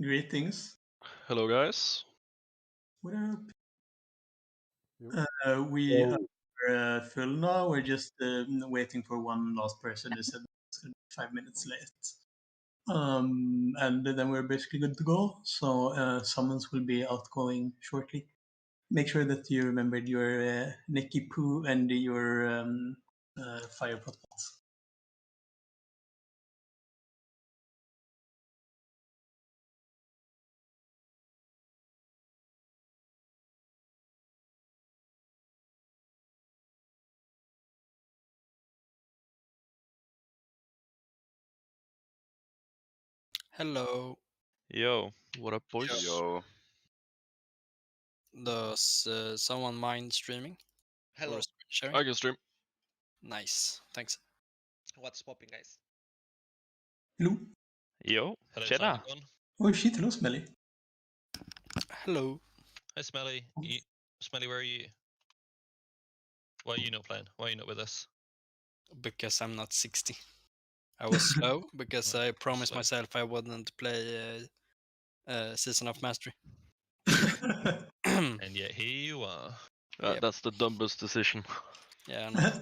Greetings. Hello, guys. What up? Yep. We So, are full now. We're just waiting for one last person. They said it's gonna be 5 minutes late. And then we're basically good to go. So summons will be outgoing shortly. Make sure that you remembered your Nikki Poo and your fire protocols. Hello. Yo, what up, boys? Yo. Does someone mind streaming? Hello. Or screen sharing? I can stream. Nice. Thanks. What's popping, guys? Hello. Yo, Hello, tjena. Simon. Oh shit, hello Smelly. Hello. Hi, Smelly. Smelly, where are you? Why are you not playing? Why are you not with us? Because I'm not 60. I was slow because I promised slow. myself I wouldn't play Season of Mastery. And yet here you are. Yep. That's the dumbest decision. Yeah, I know.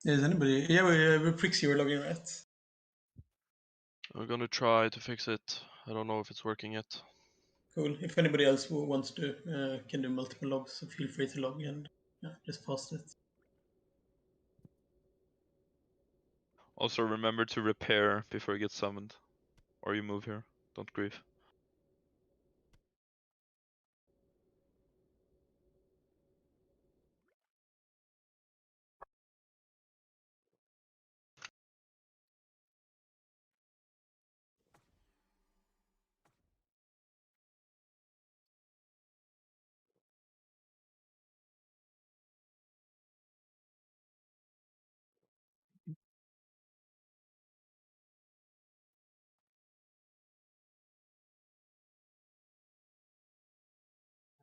Is anybody? Yeah, we fix your login, right? I'm gonna try to fix it. I don't know if it's working yet. Cool. If anybody else who wants to can do multiple logs, so feel free to log and just post it. Also, remember to repair before you get summoned. Or you move here. Don't grieve.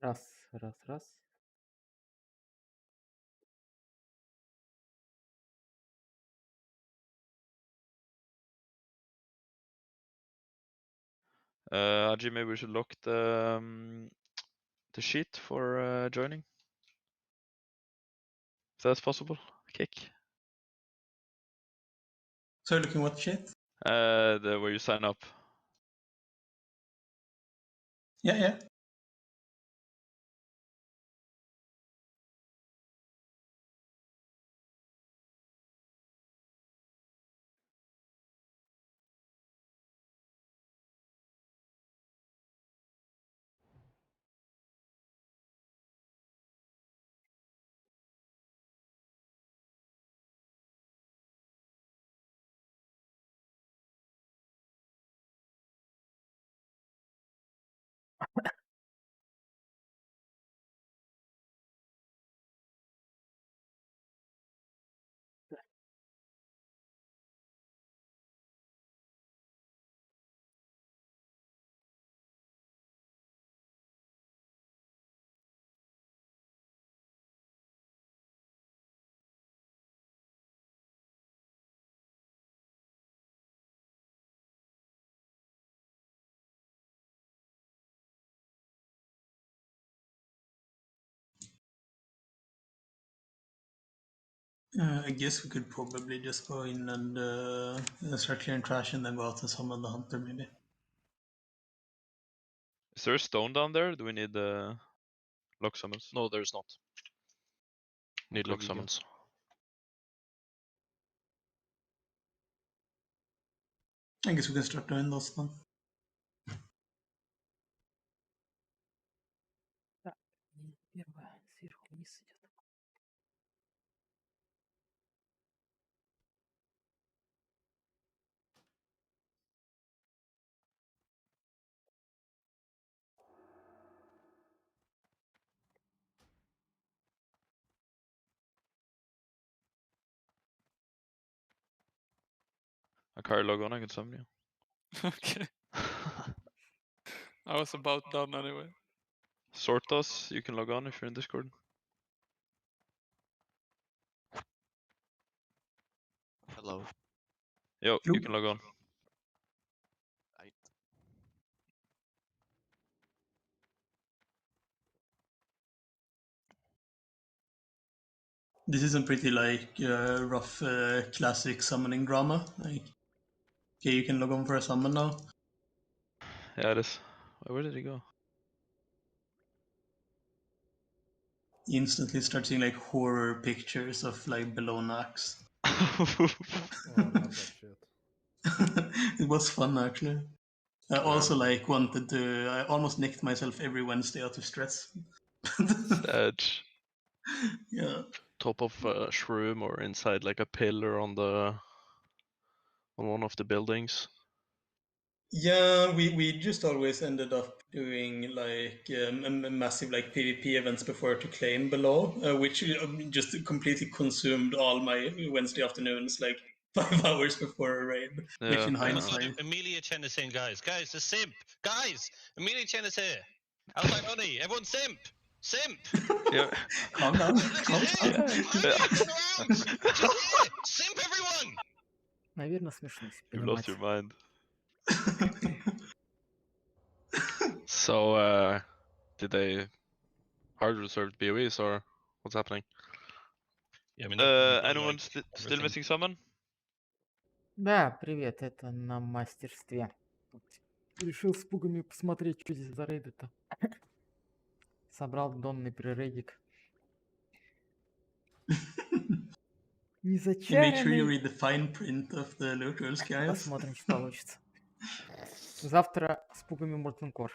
raz. Aji, maybe we should lock the sheet for joining. If that's possible. Kick. So you're looking what shit? Where you sign up. Yeah. I guess we could probably just go in and start clearing trash and then go out and summon the hunter, maybe. Is there a stone down there? Do we need lock summons? No, there's not. Need Okay, lock we go. summons. I guess we can start doing those then. Первое, сверху вниз идет. Akari, log on, I can summon you. Okay. I was about done anyway. Sortos, you can log on if you're in Discord. Hello. Yo, Yo. you can log on. This is a pretty like rough classic summoning drama. Like, okay, you can log on for a summon now. Yeah, it is. Where did he go? You instantly start seeing like horror pictures of like Bellonax. Oh, I love that shit. It was fun actually. I Yeah. also like wanted to. I almost nicked myself every Wednesday out of stress. Edge. Yeah. Top of a shroom or inside like a pillar on one of the buildings. Yeah, we just always ended up doing like massive like PvP events before to claim below, which just completely consumed all my Wednesday afternoons, like 5 hours before a raid. Which Yeah, in I know. hindsight, Amelia Chen is saying, guys, the simp, guys, Amelia Chen is here. Outside Oni, everyone simp, simp. Yeah. calm down, Look, calm she's here. down. Amelia, turn around. She's here. Simp everyone. Наверное, смешно, если You lost понимать. your mind. So, did they hard reserved BOEs or what's happening? Yeah, I mean, they're probably Anyone like still everything. missing someone? Да, привет, это на мастерстве. Решил с пугами посмотреть, что здесь за рейды-то. Собрал донный пререйдик. Make sure you Незачаренный. read the fine print of the loot rules, guys. Посмотрим, что получится. Завтра с пугами Molten Core.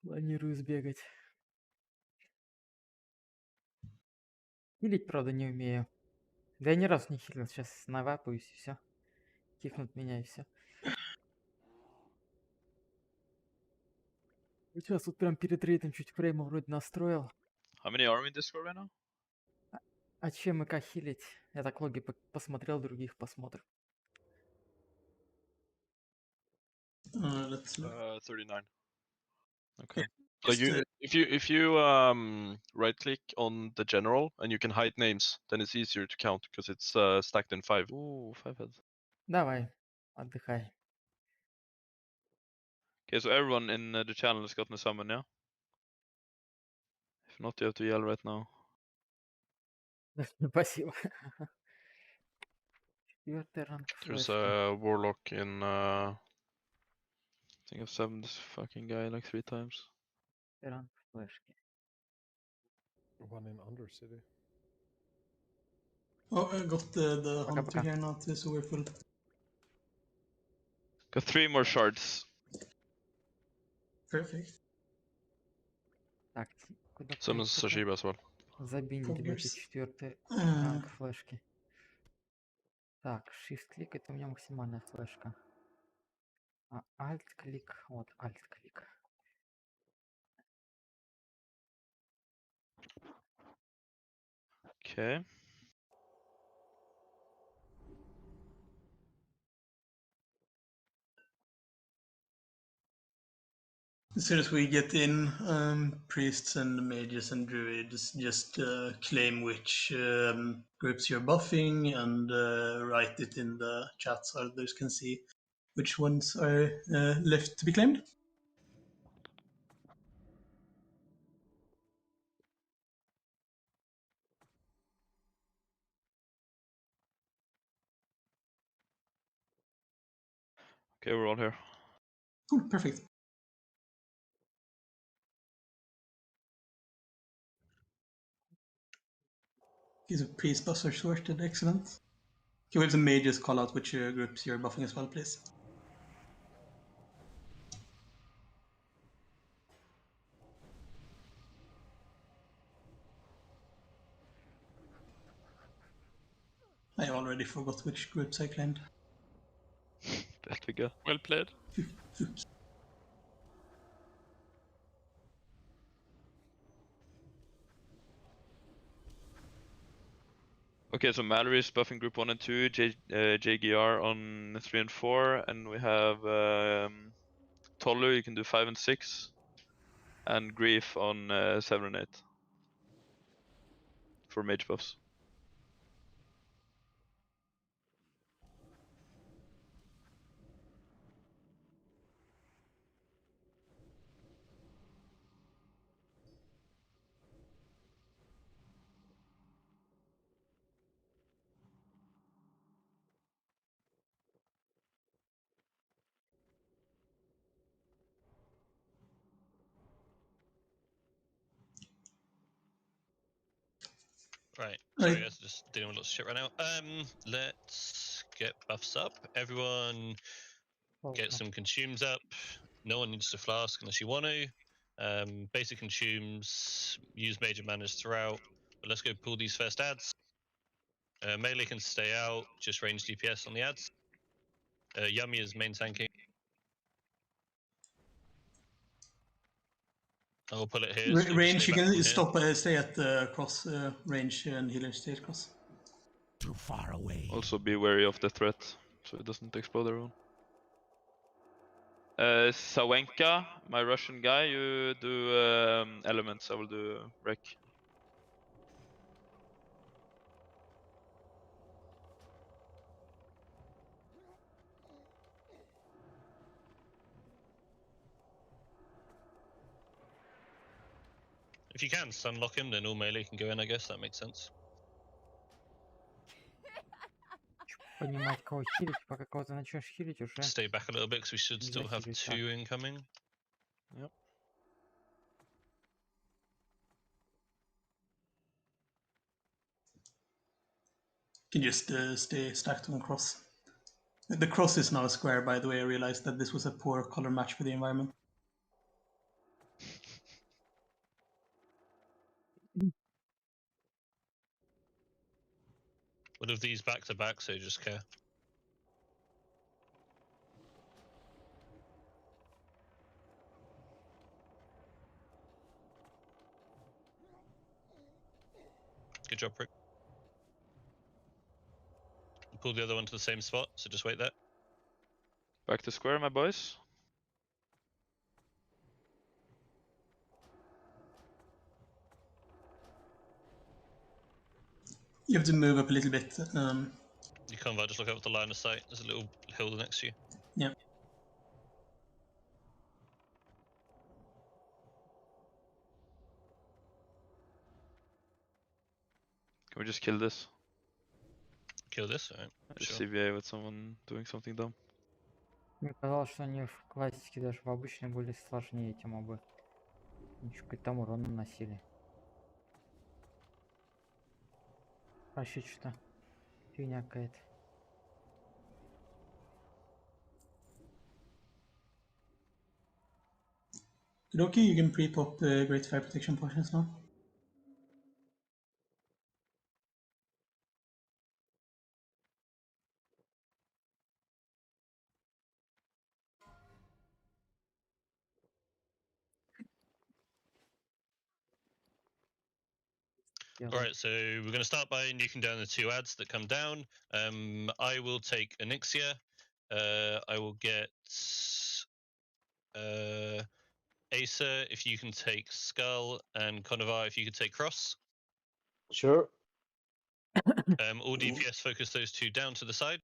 Планирую сбегать. Хилить, правда, не умею. Да я ни разу не хилил. Сейчас навапаюсь и все. Кикнут меня и все. Сейчас вот прям перед рейдом чуть фрейма вроде настроил. How many are in Discord right now? А чем и как хилить? Я так логи посмотрел, других посмотрим. Let's look. 39. Okay. Just, So if you right click on the general and you can hide names, then it's easier to count because it's stacked in 5. Ooh, 5 heads. Давай, отдыхай. Okay, so everyone in the channel has gotten a summon, yeah? If not, you have to yell right now. Спасибо. Четвертый ранг There's флешки. a warlock in I think I've summoned this fucking guy like 3 times. Ранг флешки. One in Undercity. oh, I got the Пока, hunter пока. here now too, so we're full. Got 3 more shards. Perfect. Так, куда Summons Sashiba as well. забиндим эти Progress. четвертый Uh, ранг флешки. Так, shift-клик это у меня максимальная флешка. А alt-клик, вот alt-клик. Okay. as soon as we get in, priests and mages and druids just claim which groups you're buffing and write it in the chat so others can see which ones are left to be claimed. Okay, we're all here. Cool, perfect. Okay, so priest buffs are sorted, excellent. Okay, we have some mages call out which groups you're buffing as well, please. I already forgot which groups I claimed. There we go. Well played. Okay, so Mallory is buffing group 1 and 2, JGR on 3 and 4, and we have Tolu, you can do 5 and 6, and Grief on 7 and 8 for mage buffs. Right. Sorry, Right. guys, just dealing with lots of shit right now. Let's get buffs up. Everyone get Ладно. some consumes up. No one needs to flask unless you want to. Basic consumes, use major manners throughout. But let's go pull these first ads. Melee can stay out, just range DPS on the ads. Yummy is main tanking. I'll pull it here, so we just Range, stay you back can from here. stop, stay at cross range and healer stay at cross. Too far away. Also be wary of the threat, so it doesn't explode everyone. Sawenka, my Russian guy, you do elements, I will do wreck. If you can sunlock him, then all melee can go in, I guess. That makes sense. Понимать, кого хилить, пока кого-то начнешь хилить уже. Stay back a little bit, because we should still have Захилить, 2 incoming. You can just stay stacked on cross. The cross is now a square, by the way. I realized that this was a poor color match for the environment. We'll have these back to back, so just care. Good job, Prick. Pull the other one to the same spot, so just wait there. Back to square, my boys. You have to move up a little bit. You convert, just look up at the line of sight. There's a little hill next to you. Yeah. Can we just kill this? Kill this, alright. Just Sure. CVA with someone doing something dumb. Мне казалось, что они в классике даже в обычной были сложнее эти мобы. Ничего, какой там урон наносили. Вообще что-то фигня какая-то. Okay, you can pre-pop the Great Fire Protection potions now. Alright, so we're going to start by nuking down the 2 ads that come down. I will take Onyxia. I will get Acer if you can take Skull, and Conovar if you could take Cross. Sure. All DPS focus those 2 down to the side.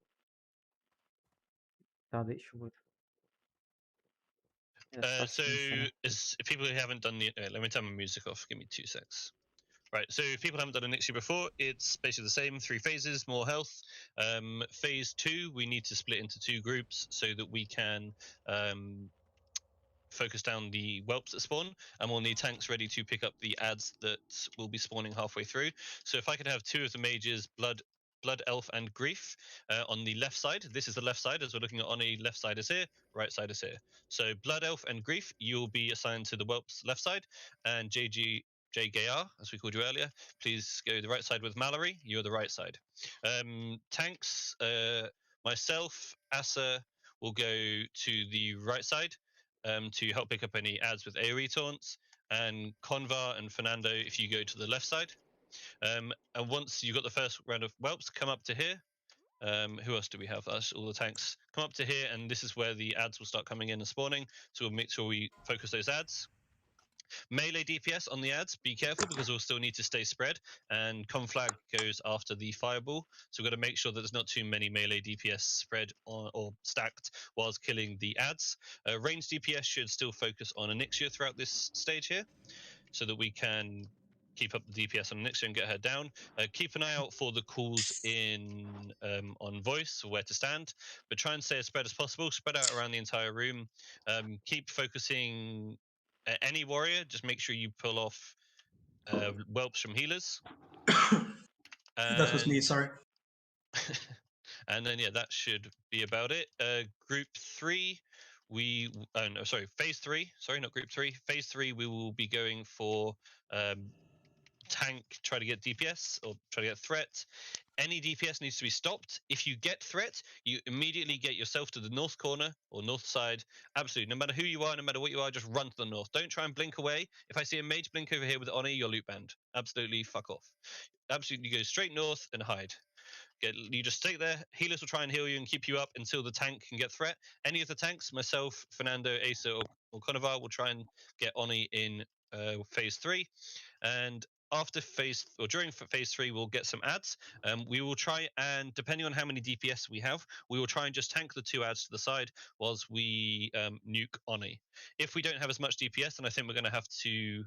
Да, да еще будет. So, if people who haven't done the... let me turn my music off. Give me 2 secs. Right, so if people haven't done Onyxia before, it's basically the same, 3 phases, more health. Phase 2, we need to split into 2 groups so that we can focus down the whelps that spawn, and we'll need tanks ready to pick up the ads that will be spawning halfway through. So if I could have 2 of the mages, Blood Elf and Grief, on the left side. This is the left side, as we're looking at Oni. Left side is here, right side is here. So Blood Elf and Grief, you'll be assigned to the whelps left side, and JGR, as we called you earlier, please go the right side with Mallory. You're the right side. Tanks, myself, Asa will go to the right side to help pick up any ads with AoE taunts, and Convar and Fernando if you go to the left side. And once you've got the first round of whelps, come up to here. Who else do we have? That's all the tanks. Come up to here, and this is where the ads will start coming in and spawning. So we'll make sure we focus those ads. Melee DPS on the ads, be careful because we'll still need to stay spread, and conflag goes after the fireball. So we've got to make sure that there's not too many melee DPS spread on, or stacked whilst killing the ads. Range DPS should still focus on Onyxia throughout this stage here, so that we can keep up the DPS on Onyxia and get her down. Keep an eye out for the calls in on voice, where to stand, but try and stay as spread as possible. Spread out around the entire room. Keep focusing any warrior. Just make sure you pull off whelps from healers. That was me, And- sorry. And then yeah, that should be about it. Group 3, phase 3. Sorry, not group 3. Phase 3, we will be going for tank, try to get DPS or try to get threat. Any DPS needs to be stopped. If you get threat, you immediately get yourself to the north corner or north side. Absolutely, no matter who you are, no matter what you are, just run to the north. Don't try and blink away. If I see a mage blink over here with Oni, you're loot banned. Absolutely, fuck off. Absolutely, go straight north and hide. You just stay there. Healers will try and heal you and keep you up until the tank can get threat. Any of the tanks, myself, Fernando, Asa, or Conovar, will try and get Oni in phase 3. And after during phase 3, we'll get some ads. We will try and, depending on how many DPS we have, we will try and just tank the 2 ads to the side whilst we nuke Oni. If we don't have as much DPS, then I think we're going to have to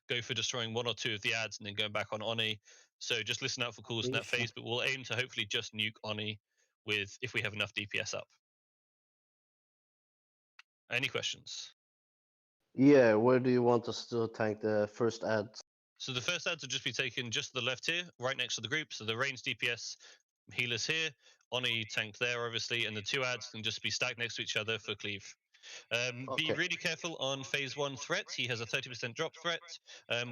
go for destroying 1 or 2 of the ads and then going back on Oni. So just listen out for calls in that phase, but we'll aim to hopefully just nuke Oni if we have enough DPS up. Any questions? Yeah, where do you want us to tank the first ads? So the first ads will just be taken just to the left here, right next to the group. So the ranged DPS healers here, Oni tank there obviously, and the 2 ads can just be stacked next to each other for cleave. Be really careful on phase 1 threats. He has a 30% drop threat,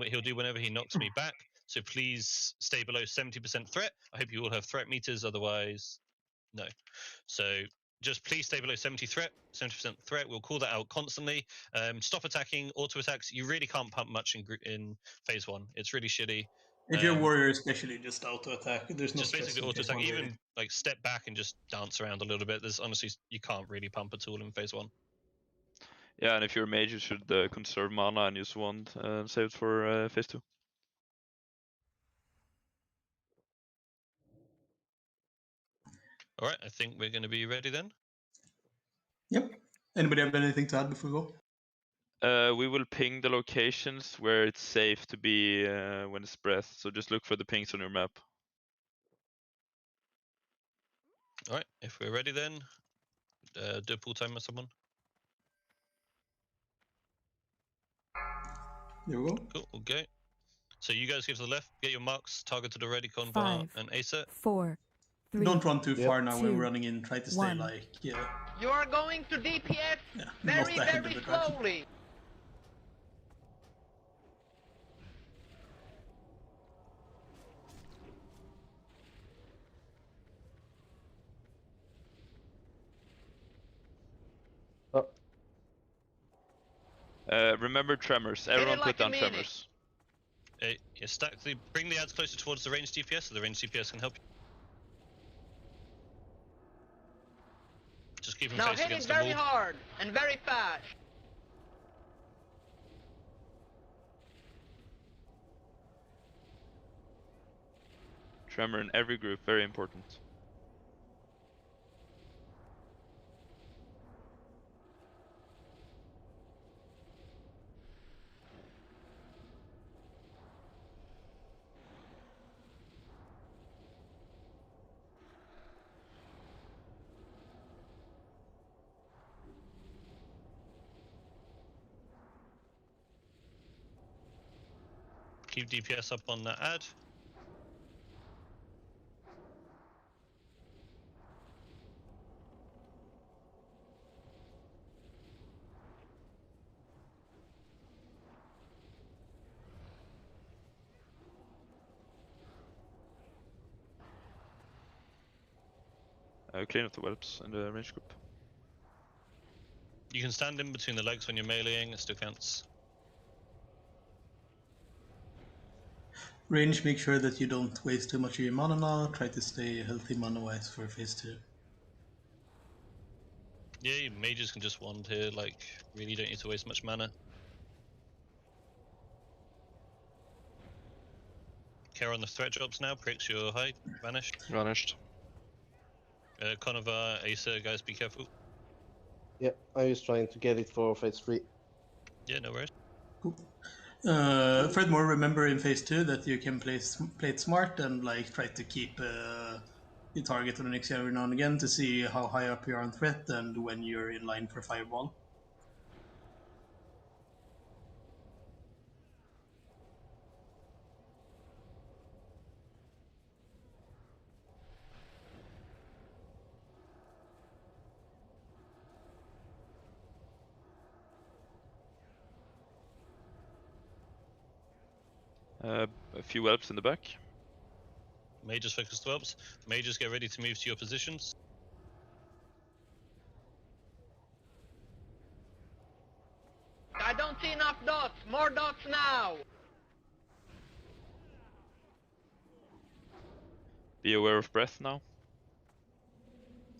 he'll do whenever he knocks me back. So please stay below 70% threat. I hope you all have threat meters, otherwise, no. So just please stay below 70% threat. We'll call that out constantly. Stop attacking, auto attacks. You really can't pump much in phase 1. It's really shitty. If you're a warrior, especially, just auto attack. There's no Just stress basically in auto phase attack. 1, Even really. like step back and just dance around a little bit. There's honestly, you can't really pump at all in phase 1. Yeah, and if you're a mage, you should conserve mana and use wand and save it for phase 2. All right, I think we're going to be ready then. Yep. Anybody have anything to add before we go? We will ping the locations where it's safe to be when it's breath. So just look for the pings on your map. All right, if we're ready then, do a pull timer, someone. There we go. Cool, we'll go. So you guys go to the left, get your marks, target to the ready, Convar 5, and Asa. 4, 3. Don't run too far now when 2, we're running in. Try to stay 1. like, You are going to DPS not ahead of very the dragon. slowly. Remember tremors. Everyone put down tremors. Bring the ads closer towards the ranged DPS so the ranged DPS can help you. Just keep them Now faced hit it against the very wall. hard and very fast. Tremor in every group, very important. Keep DPS up on that ad. Clean up the whelps in the range group. You can stand in between the legs when you're meleeing, it still counts. Range, make sure that you don't waste too much of your mana now. Try to stay healthy mana-wise for phase 2. Yeah, mages can just wand here, like, really don't need to waste much mana. Care on the threat drops now, pricks your height, vanished. Vanished. Conovar, Asa, guys, be careful. Yeah, I'm just trying to get it for phase 3. Yeah, no worries. Cool. Furthermore, remember in phase 2 that you can play it smart and like try to keep your target on Onyxia every now and again to see how high up you are on threat and when you're in line for fireball. A few whelps in the back. Mages focus 12s. Mages get ready to move to your positions. I don't see enough dots. More dots now. Be aware of breath now.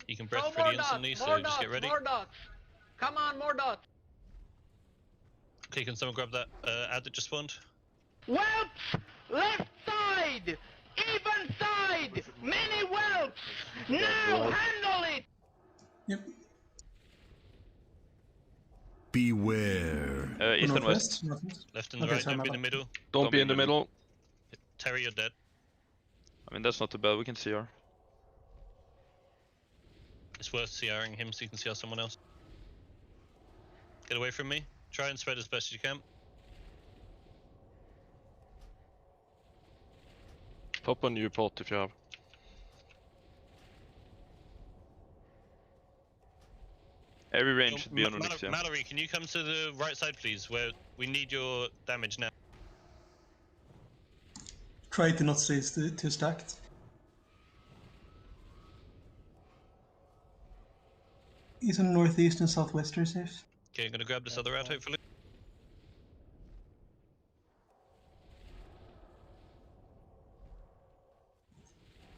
You can Throw breath more pretty dots. instantly, so More just dots. get ready. More dots. Come on, more dots. Okay, can someone grab that ad that just spawned? Whelps! Left side! Even side! Many whelps! Now handle it! Yep. Beware. East and west. Northwest. Left and Okay, right, sorry, don't my be in the bad. middle. Don't be in the middle. Terry, you're dead. I mean, that's not too bad. We can see her. It's worth CRing him so you can CR someone else. Get away from me. Try and spread as best as you can. Pop a new pot if you have. Every range should be on Onyxia. Mallory, can you come to the right side, please? Where we need your damage now. Try to not stay too stacked. East and northeast and southwest are safe. Okay, I'm gonna grab this other ad, hopefully.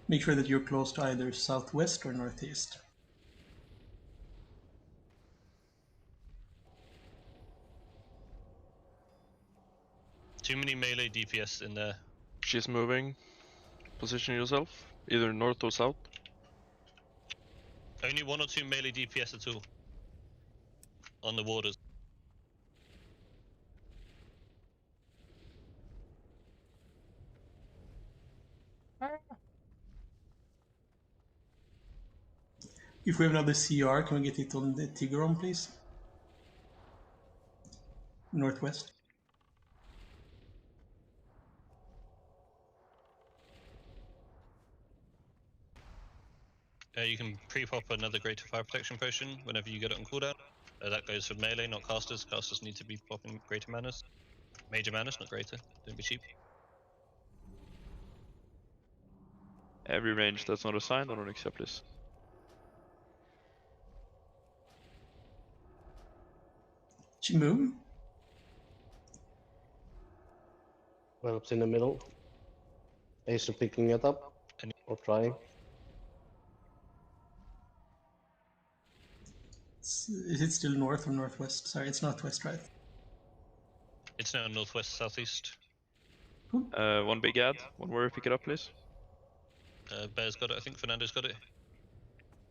Make sure that you're close to either southwest or northeast. Too many melee DPS in there. She's moving. Position yourself, either north or south. Only 1 or 2 melee DPS at all. On the warders. If we have another CR, can we get it on the Tigron, please? Northwest. You can pre-pop another greater fire protection potion whenever you get it on cooldown. That goes for melee, not casters. Casters need to be popping greater manas. Major manas, not greater. Don't be cheap. Every range that's not assigned on Onyxia, please. She move. Whelps in the middle. Ace are picking it up. Or trying. Is it still north or northwest? Sorry, it's northwest, right? It's now northwest, southeast. One big ad. One warrior, pick it up, please. Bear's got it, I think Fernando's got it.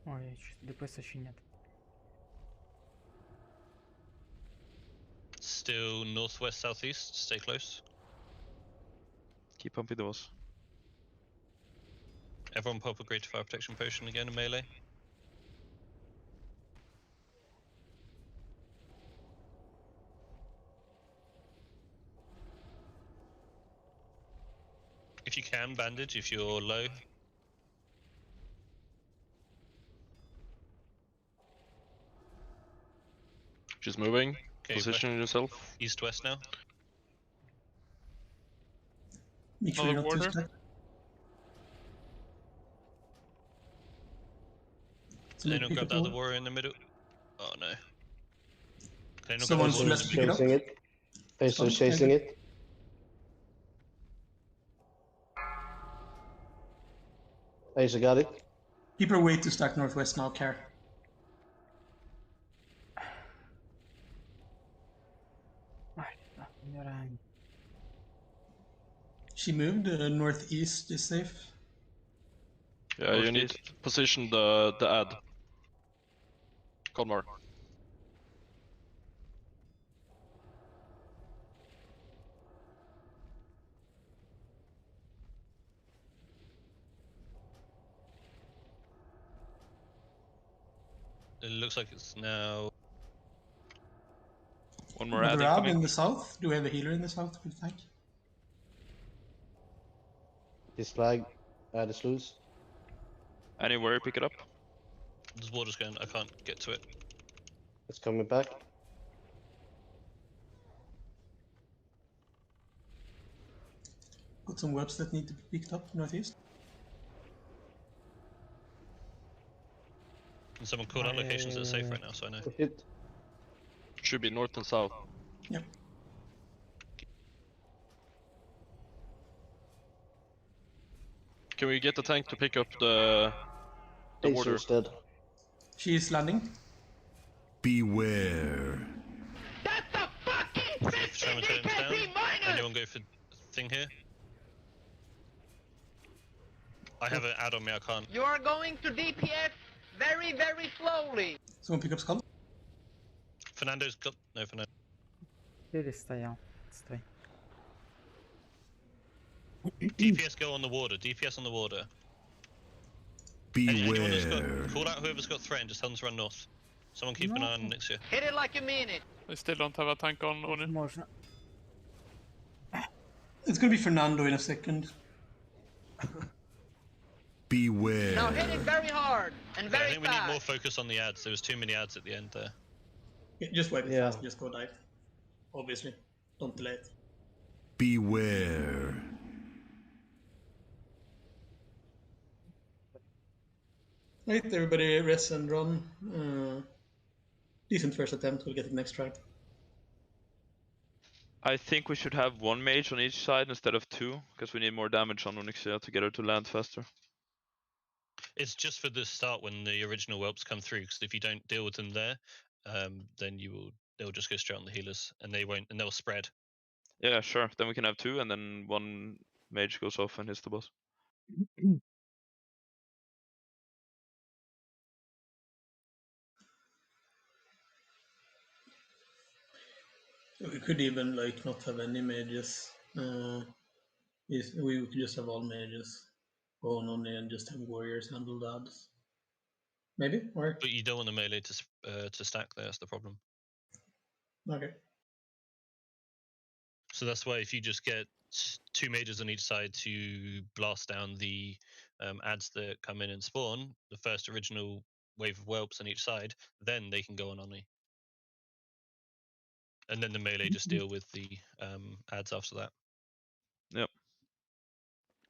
Ой, ДПС еще нет. Still northwest, southeast. Stay close. Keep pumping those. Everyone pop a greater fire protection potion again in melee. If you can, bandage if you're low. She's moving. Okay, Position yourself. east-west now. Make sure you're not too Warder. stacked. Did anyone grab the other warrior in the middle? Oh no. Can anyone Someone's grab the left warrior? pick it up. Chasing it. Ace are chasing it. Ace got it. People are way too stacked northwest now, care. Ай, да, умираем. She moved. Northeast is safe. Yeah, you need to position the ad. Conmar. It looks like it's now. One more ad Another ad in incoming. the south. Do we have a healer in the south? Good, thank you. His flag. Ad is loose. Any warrior, pick it up. There's waters going. I can't get to it. It's coming back. some webs that need to be picked up northeast. Can someone call out locations that are safe right now so I know? Hit. Should be north and south. Yep. Can we get the tank to pick up the water? Asia's dead. She's landing. Beware. That's a fucking Shaman 50 turns down. DPS minus! Anyone go for thing here? I have an ad on me, I can't. You are going to DPS very, very slowly. Someone pick up skull. Fernando's got no Fernando. Перестоял. Стой. DPS go on the water. DPS on the water. Anyone who's Beware. got, call out whoever's got threat and just tell them to run north. Someone keep an eye on Onyxia. Hit it like you mean it. I still don't have a tank on Oni. Можно. It's gonna be Fernando in a second. Beware. Now hit it very hard and I very think we need more fast. focus on the ads. There was too many ads at the end there. Yeah, just wipe it Yeah. fast. Just go dive. Obviously, don't delay it. Beware. Right, everybody rest and run. Decent first attempt. We'll get it next try. I think we should have one mage on each side instead of two, because we need more damage on Onyxia to get her to land faster. It's just for the start when the original whelps come through, because if you don't deal with them there, then they'll just go straight on the healers, and they'll spread. Yeah, sure. Then we can have two, and then one mage goes off and hits the boss. We could even like not have any mages. We could just have all mages go on and just have warriors handle the ads. Maybe, or But you don't want the melee to stack there. That's the problem. okay. So that's why if you just get two mages on each side to blast down the ads that come in and spawn, the first original wave of whelps on each side, then they can go on Oni. And then the melee just deal with the ads after that. Yep.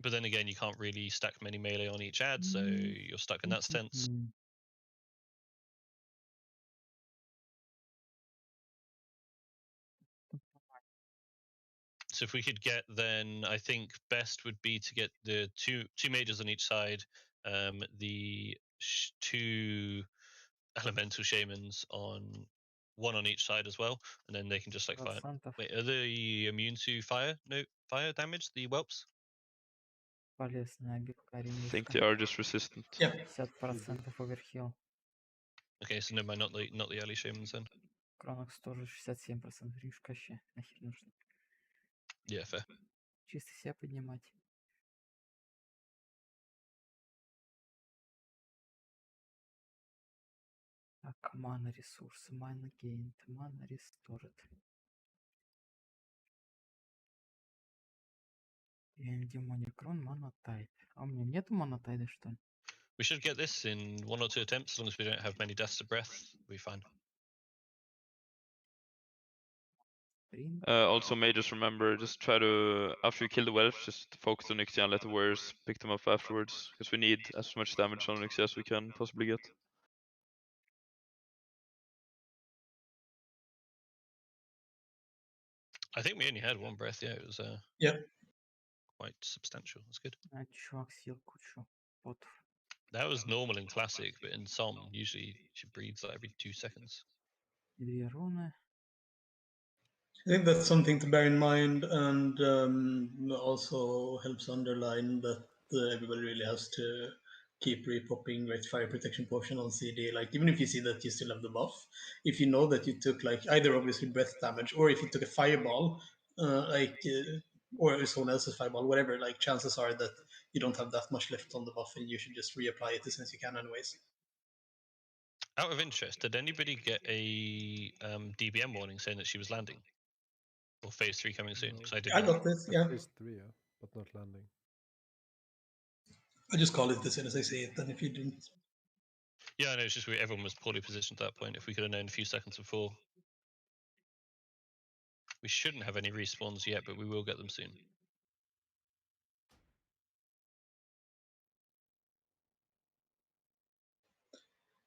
But then again, you can't really stack many melee on each ad, so you're stuck in that sense. So if we could get, then I think best would be to get the two mages on each side, the two elemental shamans on one on each side as well, and then they can just like fire. Wait, are they immune to fire? No fire damage. The whelps. Полезная обивка I think ремничка. they are just resistant. Yeah. 50% оверхилл. Okay, so never mind, not the early shamans then. Кронокс тоже 67% ремничка вообще. Нахер нужно. Yeah, fair. Чисто себя поднимать. Так, мана ресурсы, мана гейнт, мана ресторит. Демоник крон, мана тайд. А у меня нету мана тайда, что ли? We should get this in 1 or 2 attempts, as long as we don't have many deaths to breath. We'll be fine. Also, mages, remember, just try to, after you kill the Welsh, just focus on Onyxia and let the warriors pick them up afterwards, because we need as much damage on Onyxia as we can possibly get. I think we only had 1 breath. Yeah, it was quite substantial. That's good. А, чувак съел кучу ботов. That was normal in Classic, but in SoM, usually she breathes like every 2 seconds. 2 руны. I think that's something to bear in mind, and also helps underline that everybody really has to keep repopping Great Fire Protection Potion on CD. Like, even if you see that you still have the buff, if you know that you took like either obviously breath damage, or if you took a fireball, or someone else's fireball, whatever, like chances are that you don't have that much left on the buff, and you should just reapply it as soon as you can, anyways. Out of interest, did anybody get a DBM warning saying that she was landing? Or phase 3 coming soon? Because I did. I got this, yeah. Phase 3, yeah, but not landing. I just call it as soon as I see it, and if you didn't. Yeah, no, it's just everyone was poorly positioned at that point. If we could have known a few seconds before. We shouldn't have any respawns yet, but we will get them soon.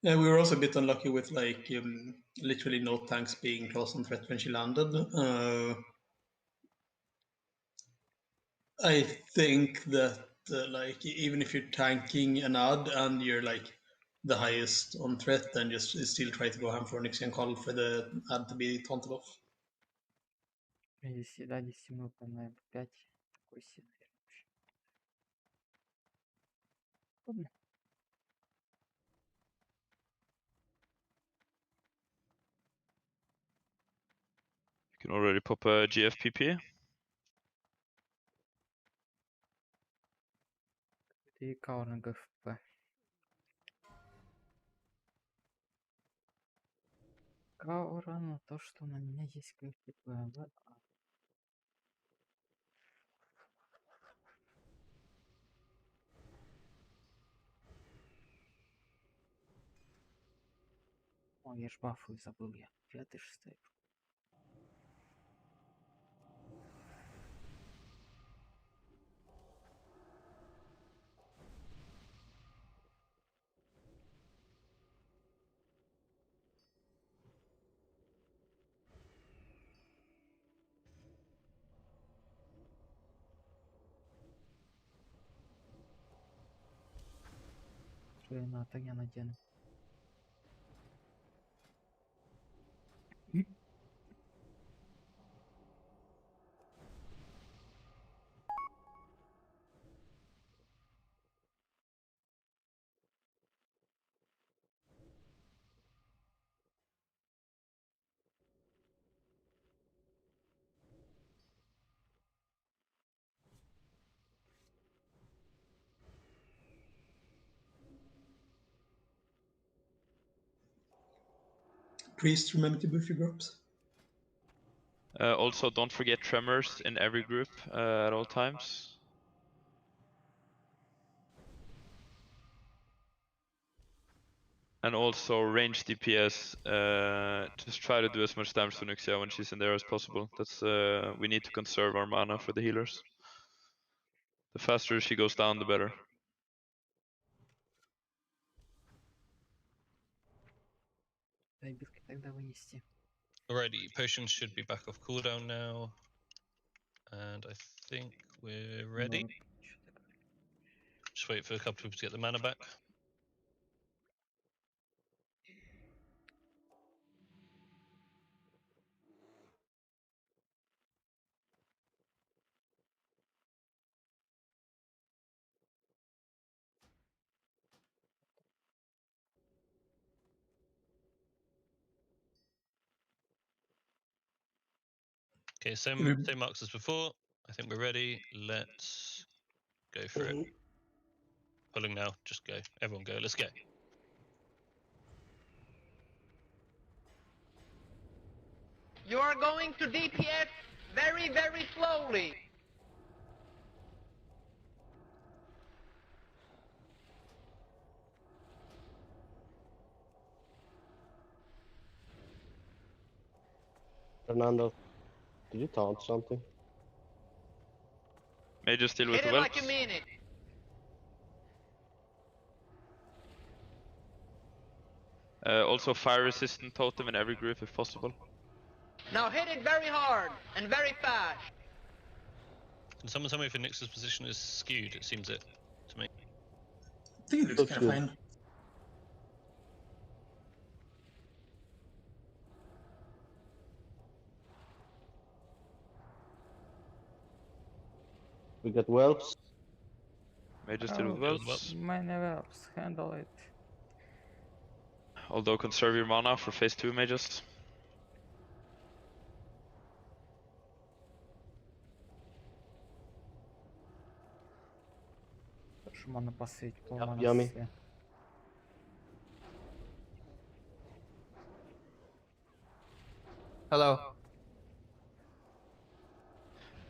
Yeah, we were also a bit unlucky with like literally no tanks being close on threat when she landed. I think that like even if you're tanking an ad and you're like the highest on threat, then just still try to go ham for Onyxia and call for the ad to be taunted off. Если да, 10 минут на F5. Такой сценарий вообще. Ладно. You can already pop a GFPP. И каунинг FP. Каура на то, что на меня есть КФП. О, я ж бафы забыл я. 5-й, 6-й. На-то я надену. Priest, remember to buff your drops. Also, don't forget tremors in every group at all times. And also range DPS, just try to do as much damage to Onyxia when she's in there as possible. That's we need to conserve our mana for the healers. The faster she goes down, the better. Тогда вынести. Alrighty, potions should be back off cooldown now. And I think we're ready. Just wait for a couple of people to get the mana back. Okay, same marks as before. I think we're ready. Let's go for it. Pulling now. Just go. Everyone go. Let's go. You are going to DPS very, very slowly. Fernando, did you taunt something? Major still with Hit the it like whelps. a minute. Also fire resistant totem in every group if possible. Now hit it very hard and very fast. Can someone tell me if Onyxia's position is skewed? It seems it to me. I think it looks kind of fine. We got whelps. Major still with whelps. Many whelps, handle it. Although conserve your mana for phase 2 mages. Тоже можно посветить, полмана Yummy. все. Hello.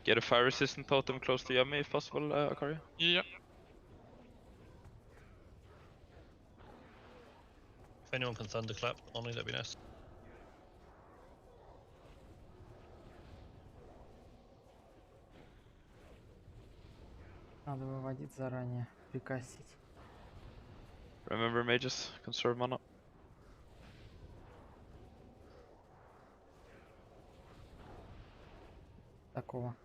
Get a fire resistant totem close to Yummy if possible, Akaria. Yeah. If anyone can thunderclap, only that'd be nice. Надо выводить заранее, прикосить. Remember mages, conserve mana. такого.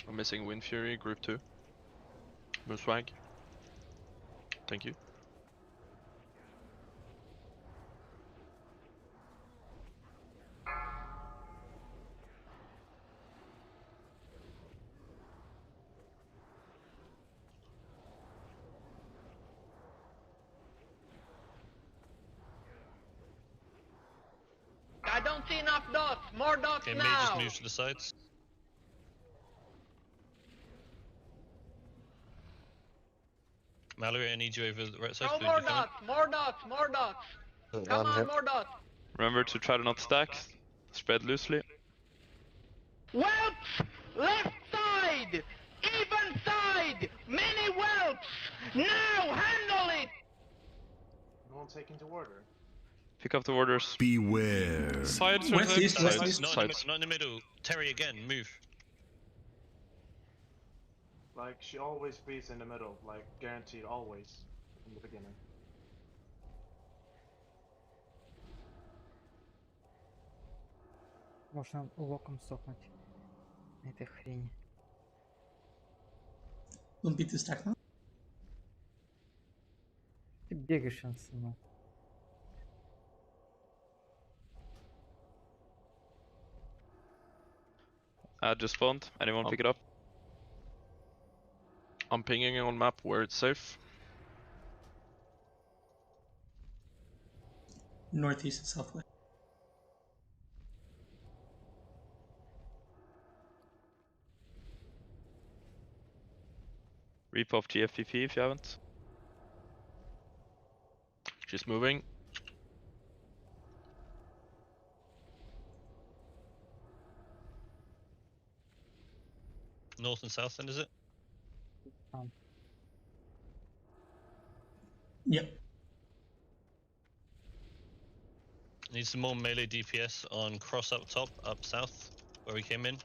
I'm missing Wind Fury, Group 2. No swag. Thank you. I don't see enough dots. More dots Okay, now. mages move to the sides. Mallory, I need you over the right side. Throw Philip, more you coming? dots. More dots. More dots. Come I'm on, here. more dots. Remember to try to not stack. Spread loosely. Whelps! Left side! Even side! Many whelps! Now handle it! No one taking to order. Pick up the orders. Beware. Sides or West, east, sides? west, east. Not in, Sides. not in the middle. Terry again, move. Like, she always breathes in the middle, like, guaranteed, always, from the beginning. Можно локом сохнуть на этой хрени. Don't beat the stack now. Ты бегаешь, ну. Just spawned. Anyone pick it up? I'm pinging on map where it's safe. Northeast and southwest. Reap off GFPP if you haven't. She's moving. North and south then, is it? Yep. Need some more melee DPS on cross up top, up south, where we came in.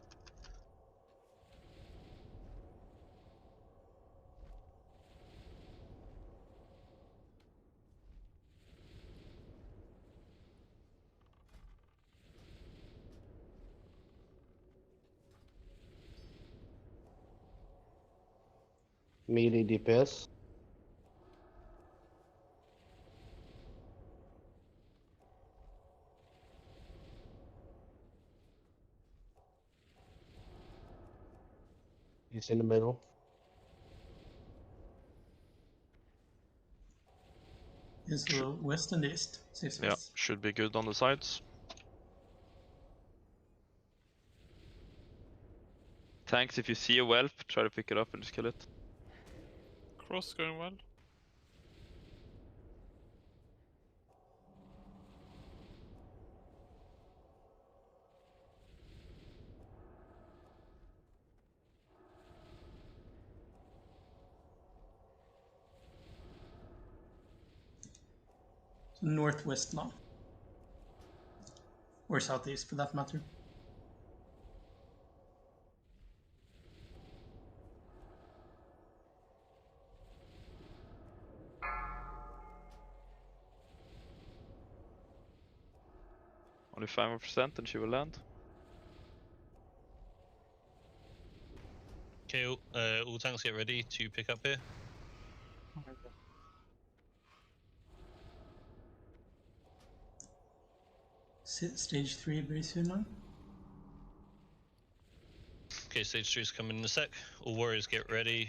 Melee DPS. He's in the middle. Is the west and east. Safe Yeah, west. should be good on the sides. Tanks, if you see a whelp, try to pick it up and just kill it. Cross going well. Northwest now. Or southeast for that matter. Only 5% and she will land. Okay, all tanks get ready to pick up here. Stage 3 very soon now. Okay, stage 3 is coming in a sec. All warriors get ready.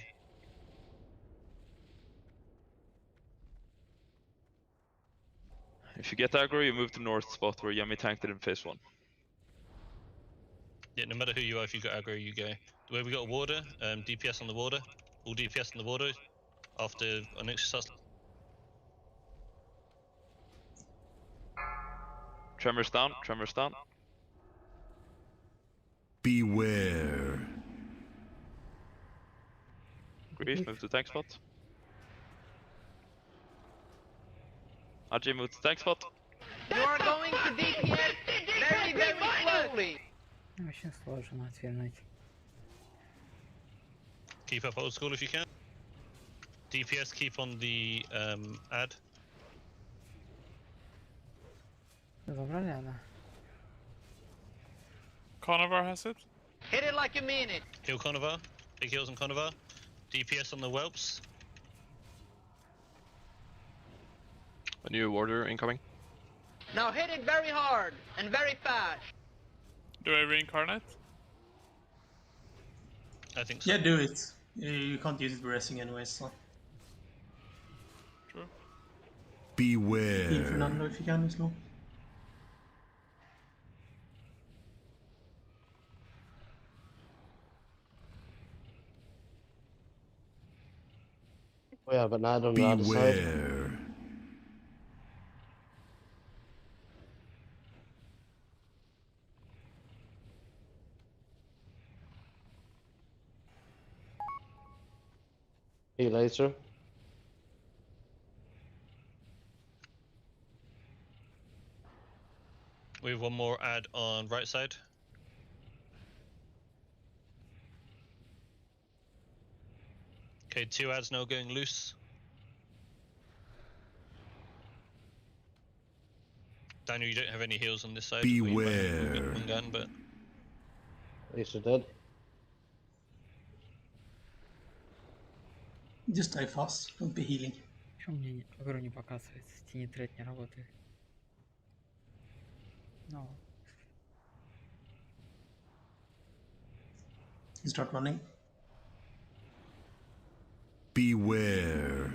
If you get aggro, you move to north spot where Yummy tanked it in phase 1. Yeah, no matter who you are, if you got aggro, you go. Where we got a warder, DPS on the warder. All DPS on the warder after Onyxia starts. Tremors down, tremors down. Beware. Grief, move to tank spot. RG move to tank spot. You are going to DPS very, very slowly. Очень сложно отвернуть. Keep up old school if you can. DPS keep on the ad. Забрали она? Conovar has it. Hit it like you mean it. Heal Conovar. Big heals on Conovar. DPS on the whelps. A new warrior incoming. Now hit it very hard and very fast. Do I reincarnate? I think so. Yeah, do it. You can't use it for resting anyway, so. True. Heal Beware. Fernando if you can as well. We have an ad on the other side. Beware. See you later. We have one more ad on right side. Okay, 2 ads now going loose. Daniel, you don't have any heals on this side. Beware. One gun, but Laser dead. Just die fast, don't be healing. Почему мне игру не показывается? Тени тред не работает. Ну, You start running. Beware.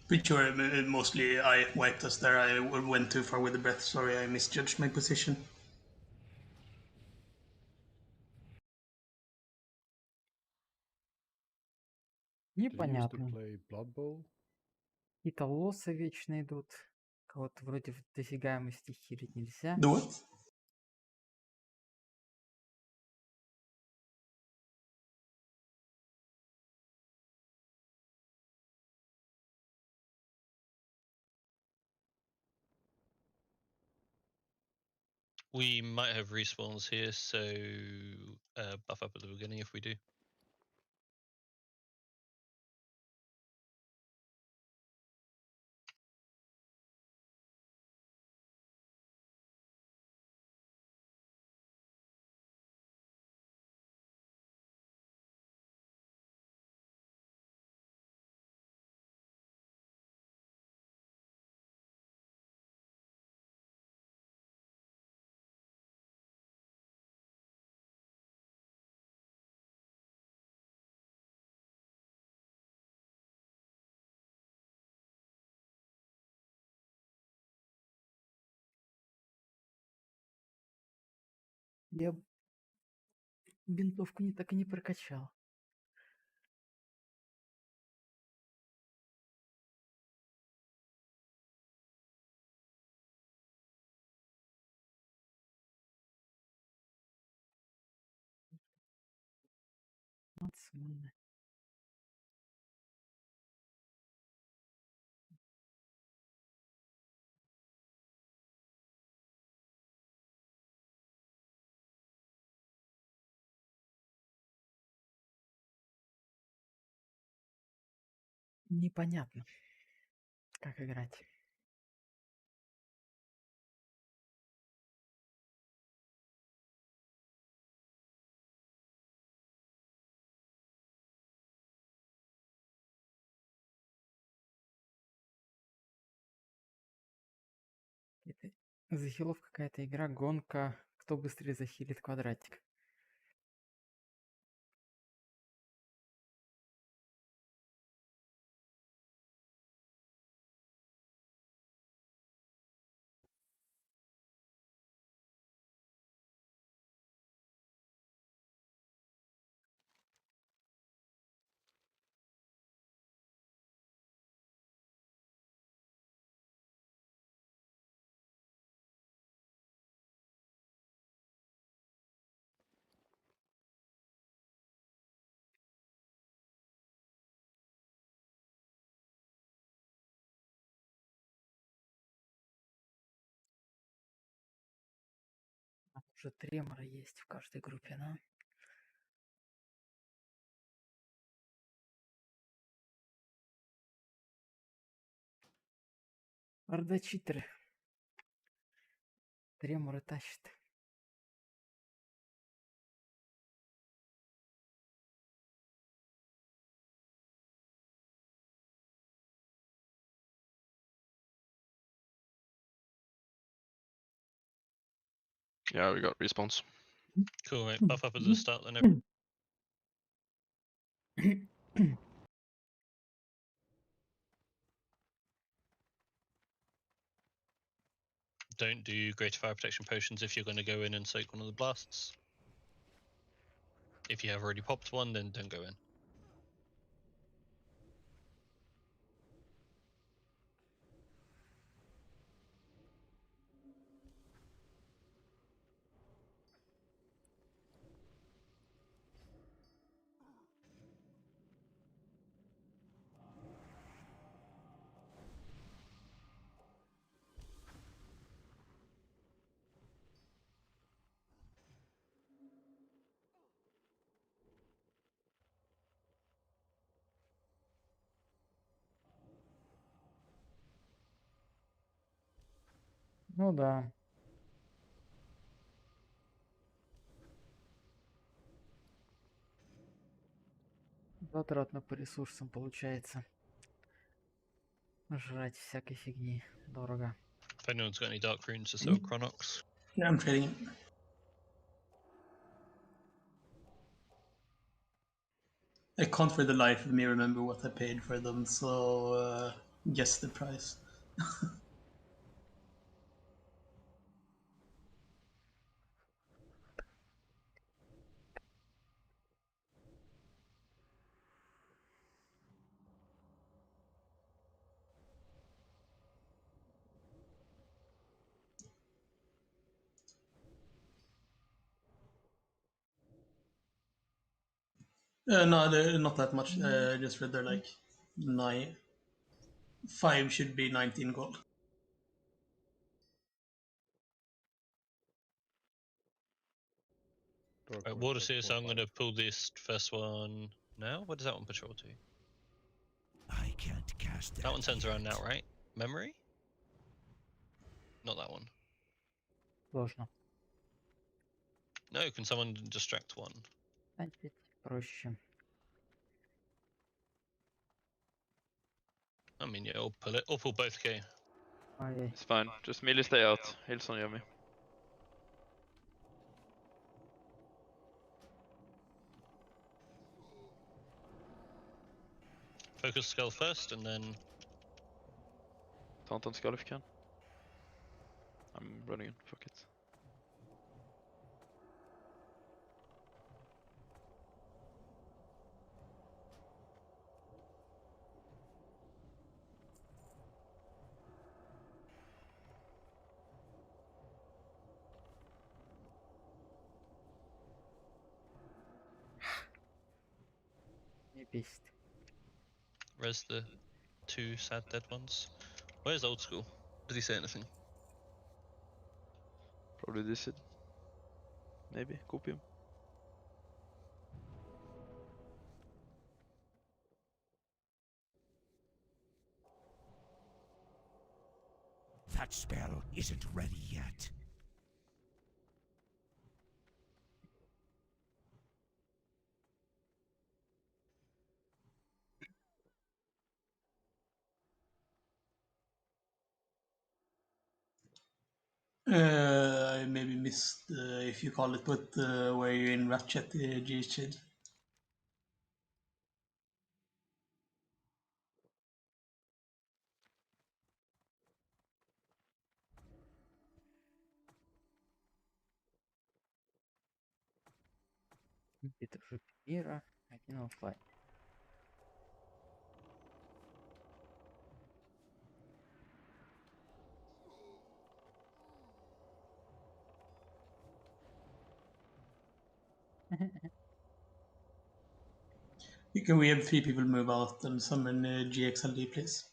Pretty sure mostly I wiped us there. I went too far with the breath. Sorry, I misjudged my position. непонятно. Какие-то лосы вечно идут. Кого-то вроде в досягаемости хилить нельзя. Do what? we might have respawns here, so buff up at the beginning if we do. Я винтовку так и не прокачал. Отсюда. Непонятно, как играть. Это захилов какая-то игра, гонка, кто быстрее захилит квадратик. Уже тремора есть в каждой группе, да? Орда читеры. Треморы тащит. Yeah, we got respawns. Cool, right. Buff up at the start then. Don't do greater fire protection potions if you're going to go in and soak one of the blasts. If you have already popped one, then don't go in. Ну да. Затратно по ресурсам получается. Жрать всякой фигни. Дорого. If anyone's got any dark runes to sell Chronox. Yeah, I'm trading it. I can't for the life of me remember what I paid for them, so guess the price. No, they're not that much. I just read they're like 5 should be 19 gold. Right, Water Seer, so I'm going to pull this first one now. What does that one patrol to? I can't cast That one turns around now, right? Memory? Not that one. Сложно. No, can someone distract one? Опять проще. I mean, yeah, I'll pull it. Or pull both, okay. Ай-яй. It's fine. Just melee stay out. Heals on Yummy. Focus skull first, and then... Taunt on skull if you can. I'm running in. Fuck it. Не бесит. Res the 2 sad dead ones. Where's old school? Did he say anything? Probably this it. Maybe. Copium. That spell isn't ready yet. I maybe missed, if you call it, but were you in Ratchet, G-Chid? Это же Мира, один оффлайн. Can we have 3 people move out and summon GXLD, please?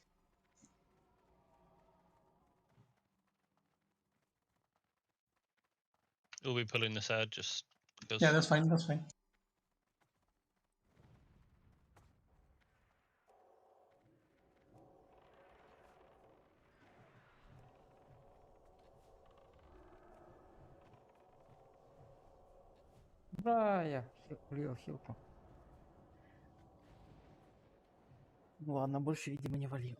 We'll be pulling this ad just because. Yeah, that's fine. That's fine. Да, я влил хилку. Ну ладно, больше, видимо, не валил.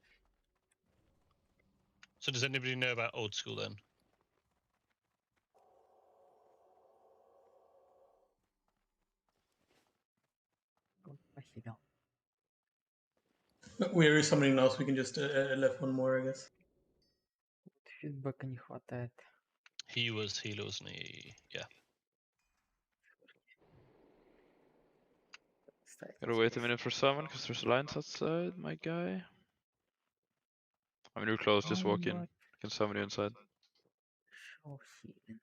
So does anybody know about old school then? Похилил. We're summoning now, so we can just left one more, I guess. Фидбэка не хватает. He was healer, wasn't he? Yeah. Gotta wait a minute for summon, because there's lines outside, my guy. I mean, you're close, just walk in. I can summon you inside. Show healing.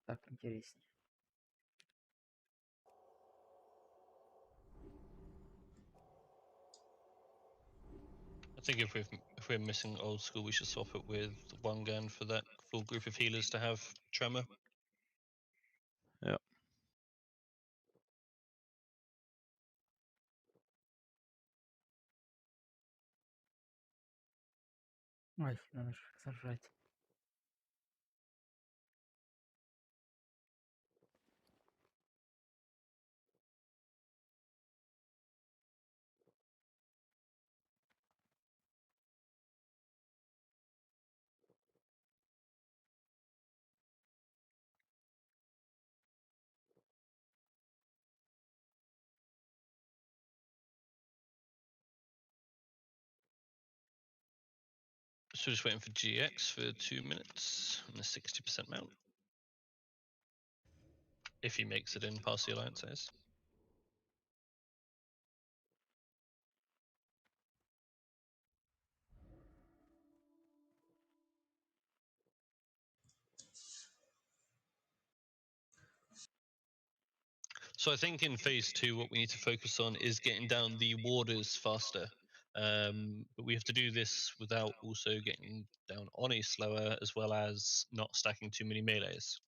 Так интереснее. I think if we're missing old school, we should swap it with one gun for that full group of healers to have tremor. Yeah. Ой, надо же сожрать. So just waiting for GX for 2 minutes and a 60% mount. If he makes it in past the alliance, that is. So I think in phase 2, what we need to focus on is getting down the warders faster. But we have to do this without also getting down Oni slower, as well as not stacking too many melees.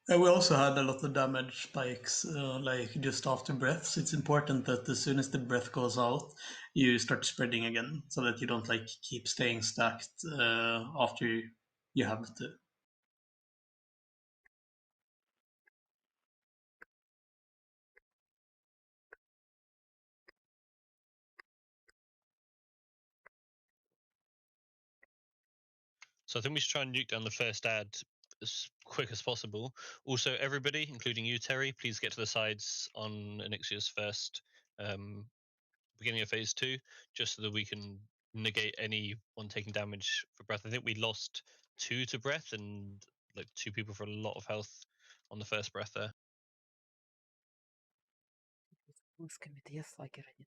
We also had a lot of damage spikes, like just after breaths. It's important that as soon as the breath goes out, you start spreading again, so that you don't like keep staying stacked after you have to. So I think we should try and nuke down the first ad as quick as possible. Also, everybody, including you, Terry, please get to the sides on Onyxia's first beginning of phase 2, just so that we can negate anyone taking damage for breath. I think we lost 2 to breath and like 2 people for a lot of health on the first breath there. Пусками-то я слакер один.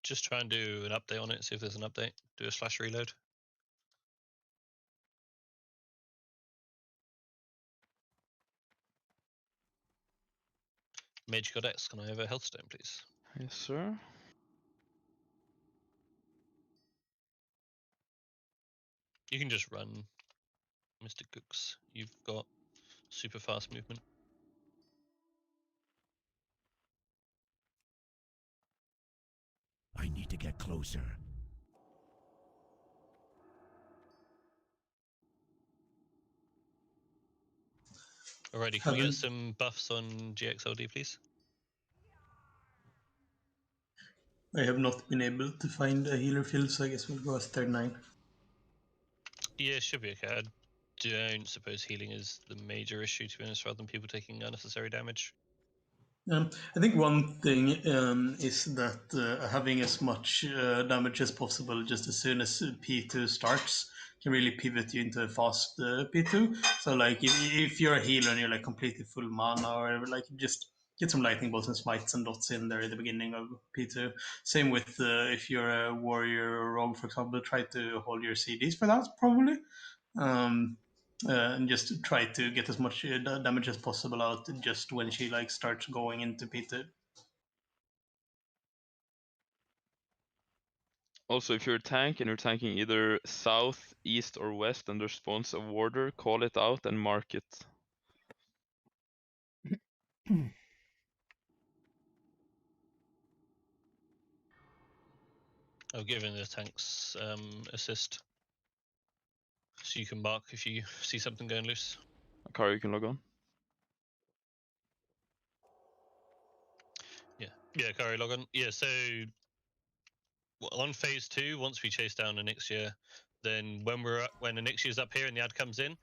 Just try and do an update on it, see if there's an update. Do a slash reload. Mage Goddess, can I have a health stone, please? Yes, sir. You can just run, Mr. Cooks. You've got super fast movement. I need to get closer. Alrighty, can we get some buffs on GXLD, please? I have not been able to find a healer field, so I guess we'll go as third 9. Yeah, should be okay. I don't suppose healing is the major issue, to be honest, rather than people taking unnecessary damage. I think one thing is that having as much damage as possible just as soon as P2 starts can really pivot you into a fast P2. So like if you're a healer and you're like completely full mana or whatever, like just get some lightning bolts and smites and dots in there at the beginning of P2. Same with if you're a warrior or rogue, for example, try to hold your CDs for that probably. and just try to get as much damage as possible out just when she like starts going into Peter. Also, if you're a tank and you're tanking either south, east, or west and there spawns a warder, call it out and mark it. I've given the tanks assist. So you can mark if you see something going loose. Akari, you can log on. Yeah, Kari, log on. Yeah, so on phase 2, once we chase down Onyxia, then when Onyxia's up here and the ad comes in,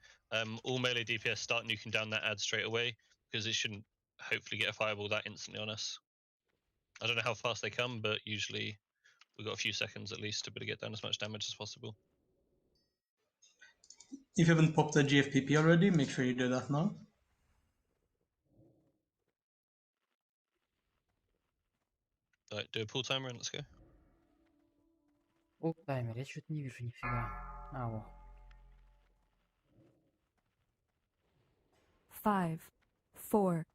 all melee DPS start nuking down that ad straight away, because it shouldn't hopefully get a fireball that instantly on us. I don't know how fast they come, but usually we've got a few seconds at least to be able to get down as much damage as possible. If you haven't popped the GFPP already, make sure you do that now. Right, do a pull timer and let's go. О, таймер, я что-то не вижу нифига. А, во. 5, 4,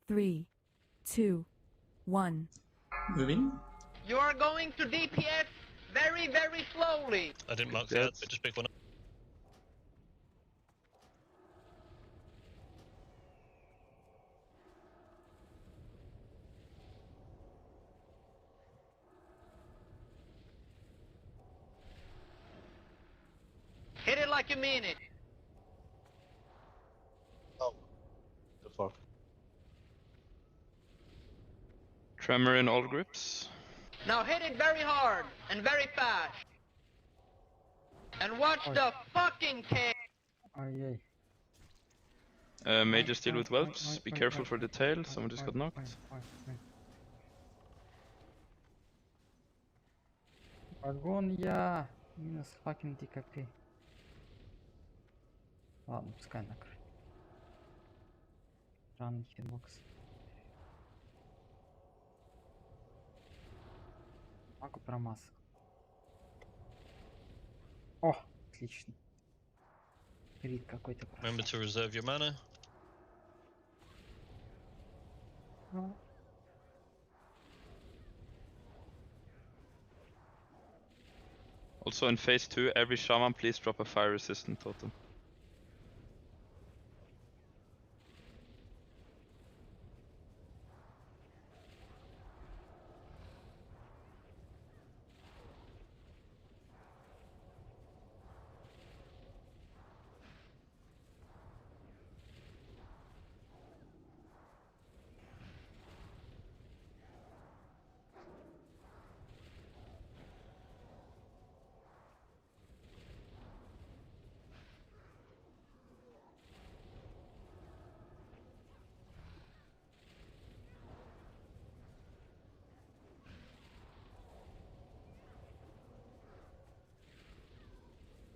3, 2, 1. Moving. You are going to DPS very, very slowly. I didn't mark the ad, but just pick one up. Hit it like you mean it. Oh, too far. Tremor in all groups. Now hit it very hard and very fast. And watch the fucking tail. Ай-яй. Major still with whelps. Be careful for the tail. Someone just got knocked. Вагон я. Минус fucking ДКП. Ладно, пускай накрыть. Странный хитбокс. Могу промазать. О, отлично. Крит какой-то прошел. Remember to reserve your mana. Also in phase 2, every shaman please drop a fire resistant totem.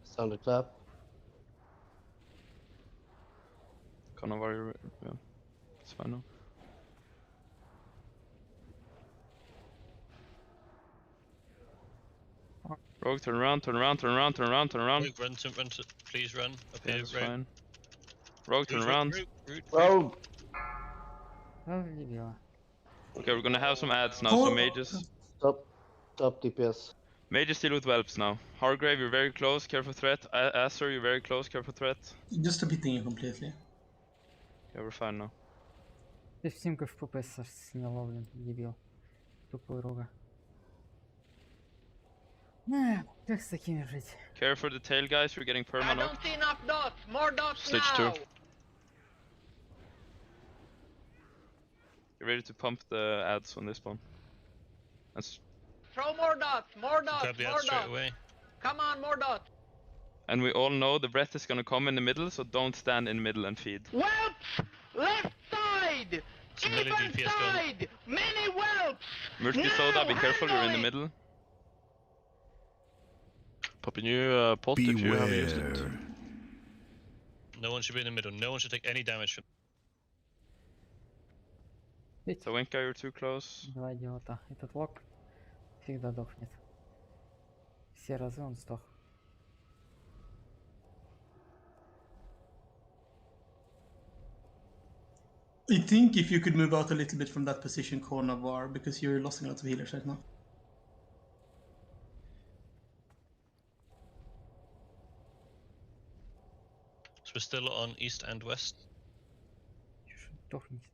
Sound a clap. Conovar, yeah, it's fine now. Rogue, turn around, turn around, turn around, turn around, turn around. Rogue, run to, please run. Up Yeah, here, that's Rogue. fine. Rogue, turn Rogue, around. Rogue! Okay, we're gonna have some ads now, so mages. Top DPS. Mages still with whelps now. Hargrave, you're very close, careful threat. Acer, you're very close, careful threat. Just beating you completely. Yeah, we're fine now. Ты всем в ППС сняла, блин, дебил. Тупой рога. Как с такими жить? Care for the tail, guys, we're getting I perma don't see enough dots. More dots Stage now. 2. Get ready to pump the ads when they spawn. That's... Throw more dots. More dots. Grab the ad More straight dots. away. Come on, more dots. And we all know the breath is gonna come in the middle, so don't stand in the middle and feed. Whelps! Left side! Some melee Even DPS going. side! Many whelps! Murky Now Soda, be careful, you're in the handle it! middle. Pop a new pot if you haven't used it. Beware. No one should be in the middle. No one should take any damage from. Ведь Winka, you're too close. два идиота. Этот лок всегда дохнет. Все разы он сдох. I think if you could move out a little bit from that position, corner var, because you're losing a lot of healers right now. So we're still on east and west. Doch nicht.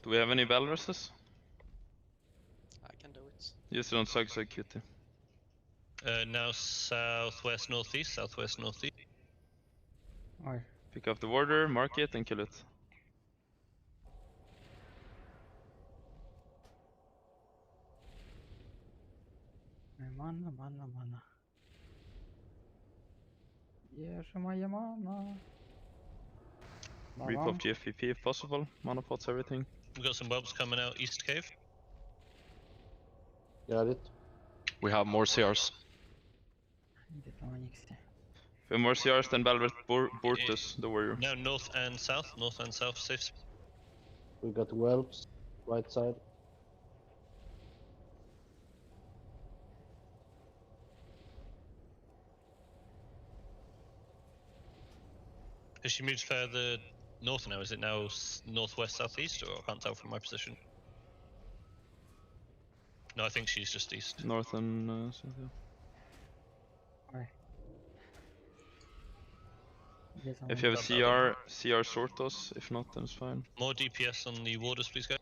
Do we have any Valruses? I can do it. Use it on Sug Kitty. Now southwest northeast, southwest northeast. Oj. Pick up the warder, mark it, and kill it. Mana. Где же моя мана? Repop GFPP if possible. Mana pots, everything. We've got some whelps coming out east cave. Got it. We have more CRs. Где-то Onyxia. If we have more CRs, then Balvet Bortus, the warrior. Now north and south safe. We got whelps, right side. Has she moved further north now? Is it now northwest, southeast, or I can't tell from my position? No, I think she's just east. North and south, Oj. Где-то If you have a CR sort us. If not, then it's fine. More DPS on the warders, please, go.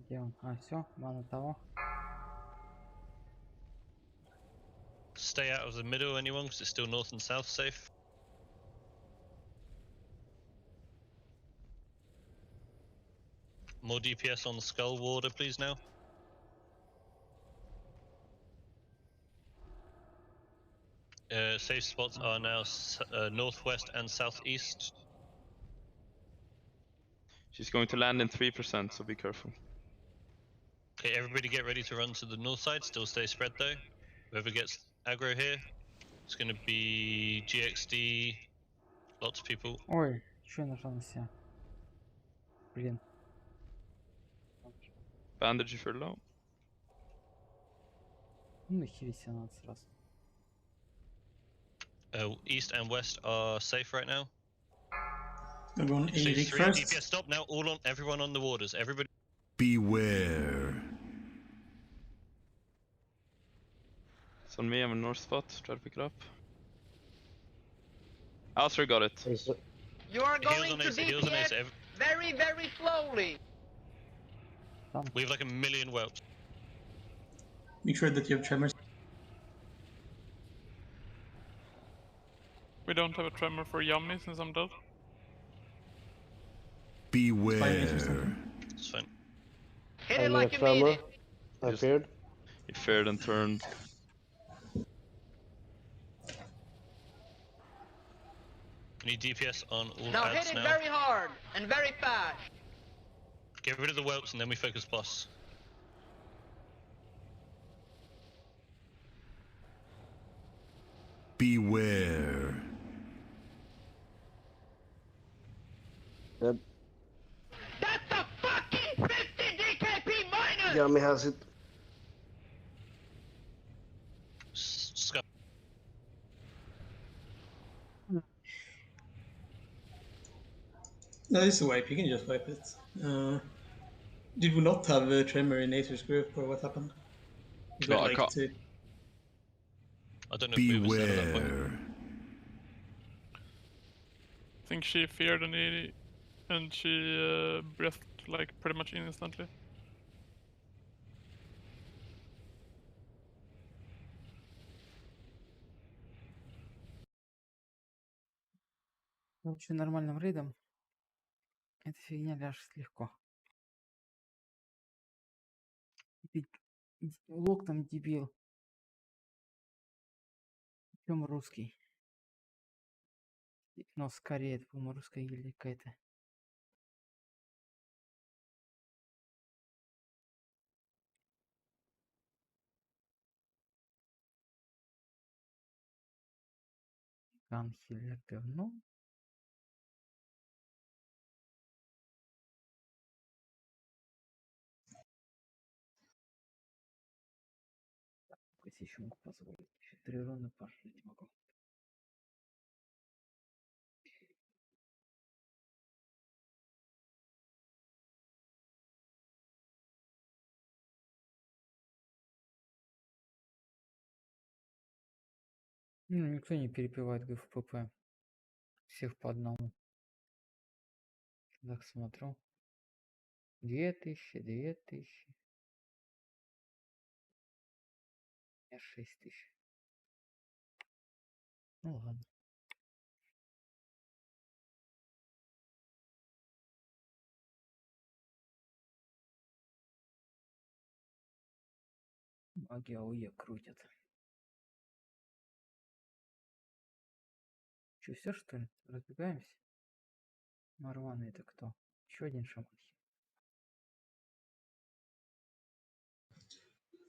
Где он? А, все, мана того. Stay out of the middle, anyone, because it's still north and south safe. More DPS on the skull warder, please, now. Safe spots are now northwest and southeast. She's going to land in 3%, so be careful. Okay, everybody get ready to run to the north side. Still stay spread though. Whoever gets aggro here, it's going to be GXD. Lots of people. Ой, что я нажал на себя? Блин. Bandage if you're low. Ну нахери себя надо сразу. East and west are safe right now. We're going So Erik three first. DPS stop now. Everyone on the warders. Everybody. Beware. It's on me, I'm in north spot. Try to pick it up. Alcer got it. You are Heals going on to Asa, heals on DPS Asa. very, very slowly. We have like a million whelps. Make sure that you have tremors. We don't have a tremor for Yummy since I'm dead. Beware. It's fine. Hit it like you mean it. I feared. He feared and turned. We need DPS on all Now ads hit it now. very hard and very fast. Get rid of the whelps and then we focus boss. Beware. Yep. That's a fucking 50 DKP minus! Yami has it. Scuff. No, it's a wipe. You can just wipe it. Did we not have a tremor in Acer's group, or what happened? We No, got I can't. I don't know if we were set at that point. Beware. I think she feared and she breathed like pretty much instantly. Лучше нормальным рейдом. Эта фигня ляжет легко. Лок там дебил. Причем русский. Но скорее это, по-моему, русская гильдия какая-то. Ганхиллер говно. Хоть еще могу позволить. Еще 3 руны пожить могу. Ну, никто не перепивает ГФПП. Всех по одному. Так смотрю. 2000, 2000. У меня 6000. Ну ладно. Маги АОЕ крутят. Че, все что ли? Разбегаемся? Марваны это кто? Еще один шаман.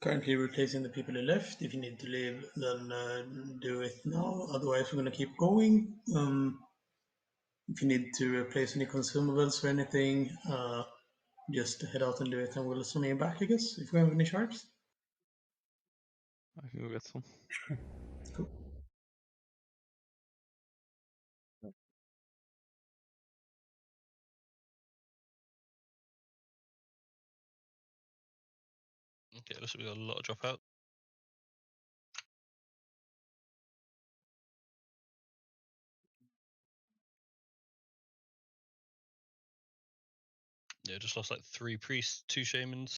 Currently replacing the people who left. If you need to leave, then do it now. Otherwise, we're going to keep going. If you need to replace any consumables or anything, just head out and do it, and we'll summon you back, I guess, if we have any shards. I can go get some. Cool. Okay, looks like we got a lot of dropout. Yeah, just lost like 3 priests, 2 shamans.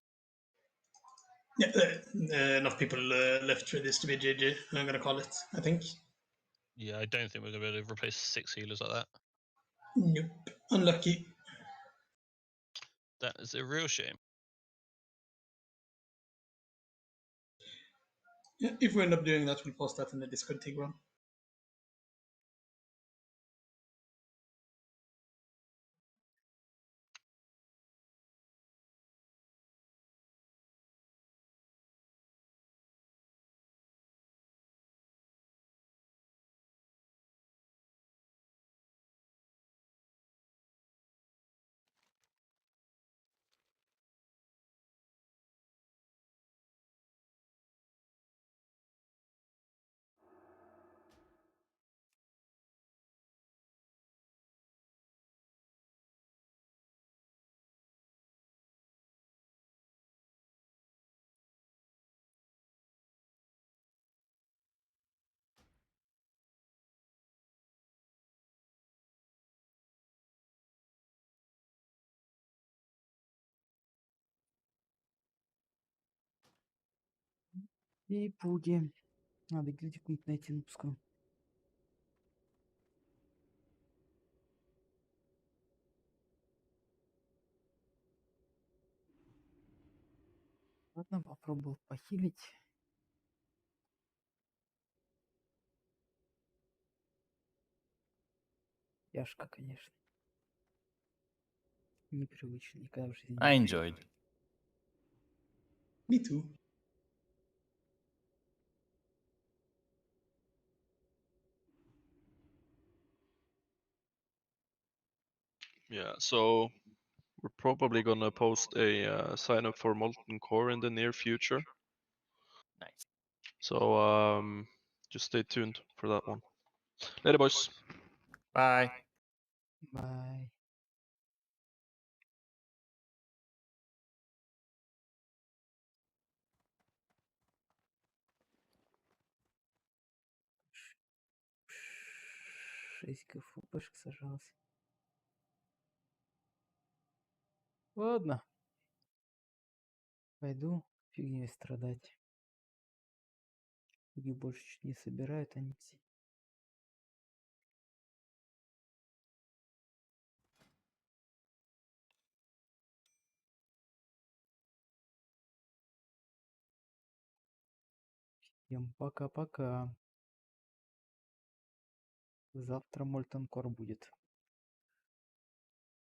Yeah, enough people left for this to be GG. I'm going to call it, I think. Yeah, I don't think we're going to be able to replace 6 healers like that. Nope. Unlucky. That is a real shame. Yeah, if we end up doing that, we'll post that in the Discord Tigran. И пуги. Надо где-нибудь найти, ну пускай. Ладно, попробовал похилить. Яшка, конечно. Непривычно, никогда в жизни. I enjoyed. Me too. Yeah, so we're probably gonna post a sign up for Molten Core in the near future. Nice. So just stay tuned for that one. Later, boys. Bye. Bye. Шесть ГФПшек сажалось. Ладно. Пойду фигней страдать. Фиги больше чуть не собирают Onyxia. Всем пока-пока. Завтра Molten Core будет.